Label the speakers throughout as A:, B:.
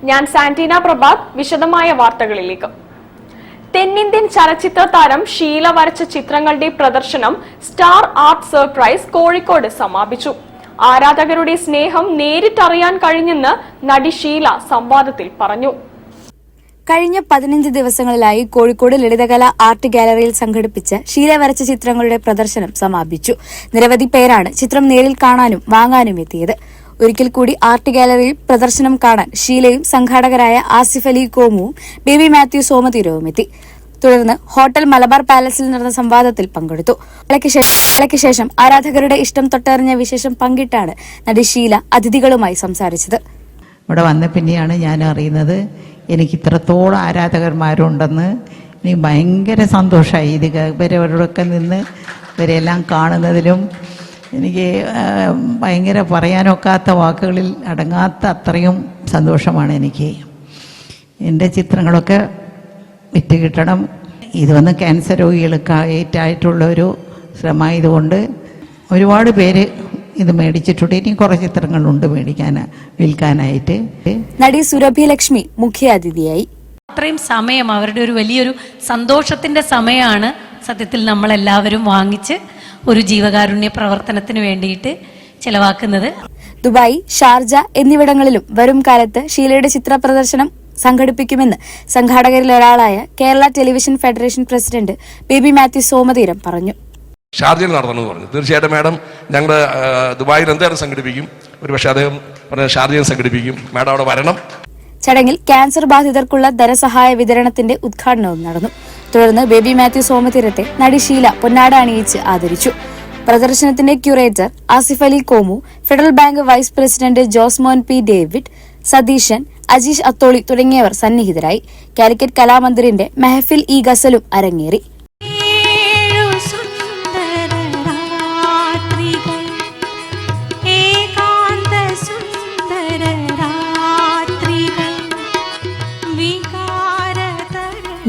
A: ഞാൻ സാന്റീന പ്രഭാത്. വിശദമായ വാർത്തകളിലേക്ക്. തെന്നിന്ത്യൻ ചലച്ചിത്ര താരം ഷീല വരച്ച ചിത്രങ്ങളുടെ പ്രദർശനം സ്റ്റാർ ആർട്ട് സർപ്രൈസ് കോഴിക്കോട് സമാപിച്ചു. ആരാധകരുടെ സ്നേഹം നേരിട്ടറിയാൻ കഴിഞ്ഞെന്ന് നടി ഷീല സംവാദത്തിൽ പറഞ്ഞു.
B: കഴിഞ്ഞ 15 ദിവസങ്ങളിലായി കോഴിക്കോട് ലളിതകലാ ആർട്ട് ഗാലറിയിൽ സംഘടിപ്പിച്ച ഷീല വരച്ച ചിത്രങ്ങളുടെ പ്രദർശനം സമാപിച്ചു. നിരവധി പേരാണ് ചിത്രം നേരിൽ കാണാനും വാങ്ങാനും എത്തിയത്. ഒരിക്കൽ കൂടി ആർട്ട് ഗാലറിയിൽ പ്രദർശനം കാണാൻ ഷീലയും സംഘാടകരായ ആസിഫ് അലി കോമുവും ബേബി മാത്യു സോമതീരവും എത്തി. തുടർന്ന് ഹോട്ടൽ മലബാർ പാലസിൽ നടന്ന സംവാദത്തിൽ പങ്കെടുത്തു. വേളയ്ക്ക് ശേഷം ആരാധകരുടെ ഇഷ്ടം തൊട്ടറിഞ്ഞ വിശേഷം പങ്കിട്ടാണ് നടി ഷീല അതിഥികളുമായി സംസാരിച്ചത്.
C: ഇവിടെ വന്ന പിന്നെയാണ് ഞാൻ അറിയുന്നത് എനിക്ക് ഇത്രത്തോളം ആരാധകന്മാരുണ്ടെന്ന്. എനിക്ക് ഭയങ്കര സന്തോഷമായി. ഇവരവരോടൊക്കെ നിന്ന് ഇവരെല്ലാം കാണുന്നതിലും എനിക്ക് ഭയങ്കര പറയാനൊക്കാത്ത വാക്കുകളിൽ അടങ്ങാത്ത അത്രയും സന്തോഷമാണ് എനിക്ക്. എൻ്റെ ചിത്രങ്ങളൊക്കെ വിറ്റ് കിട്ടണം. ഇതൊന്ന് ക്യാൻസർ രോഗികൾക്ക് ഏറ്റായിട്ടുള്ളൊരു ശ്രമമായതുകൊണ്ട് ഒരുപാട് പേര് ഇത് മേടിച്ചിട്ടുണ്ട്. ഇനി കുറേ ചിത്രങ്ങളുണ്ട് വിൽക്കാനായിട്ട്.
B: നടി സുരഭി ലക്ഷ്മി മുഖ്യ അതിഥിയായി.
D: അത്രയും സമയം അവരുടെ ഒരു വലിയൊരു സന്തോഷത്തിന്റെ സമയമാണ് സത്യത്തിൽ നമ്മളെല്ലാവരും വാങ്ങിച്ച് ഒരു ജീവകാരുണ്യ പ്രവർത്തനത്തിന് വേണ്ടിയിട്ട് ചെലവാക്കുന്നത്.
B: ദുബായ്, ഷാർജ എന്നിവിടങ്ങളിലും വരും കാലത്ത് ഷീലയുടെ ചിത്ര പ്രദർശനം സംഘടിപ്പിക്കുമെന്ന് സംഘാടകരിൽ ഒരാളായ Kerala television federation president baby Mathew Somatheeram പറഞ്ഞു.
E: ഷാർജയിൽ നടത്തണമെന്ന് പറഞ്ഞു. തീർച്ചയായിട്ടും മാഡം ഞങ്ങൾ ദുബായിൽ എന്തായാലും സംഘടിപ്പിക്കും. ഒരുപക്ഷെ അദ്ദേഹം പറഞ്ഞ ഷാർജയിൽ സംഘടിപ്പിക്കും. മാഡം അവിടെ വരണം.
B: ചടങ്ങിൽ ക്യാൻസർ ബാധിതർക്കുള്ള ധനസഹായ വിതരണത്തിന്റെ ഉദ്ഘാടനവും നടന്നു. തുടർന്ന് ബേബി മാത്യു സോമതീരത്തെ നടി ഷീല പൊന്നാട അണിയിച്ച് ആദരിച്ചു. പ്രദർശനത്തിന്റെ curator Asif Ali Komu, Federal Bank vice president Josemon P David, Satheesan, Ajeesh Atholi തുടങ്ങിയവർ സന്നിഹിതരായി. കാലിക്കറ്റ് കലാമന്ദിറിന്റെ മെഹഫിൽ ഇ ഗസലും അരങ്ങേറി.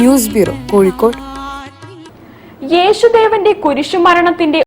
B: News bureau, Kozhikode.
A: യേശുദേവന്റെ കുരിശുമരണത്തിന്റെ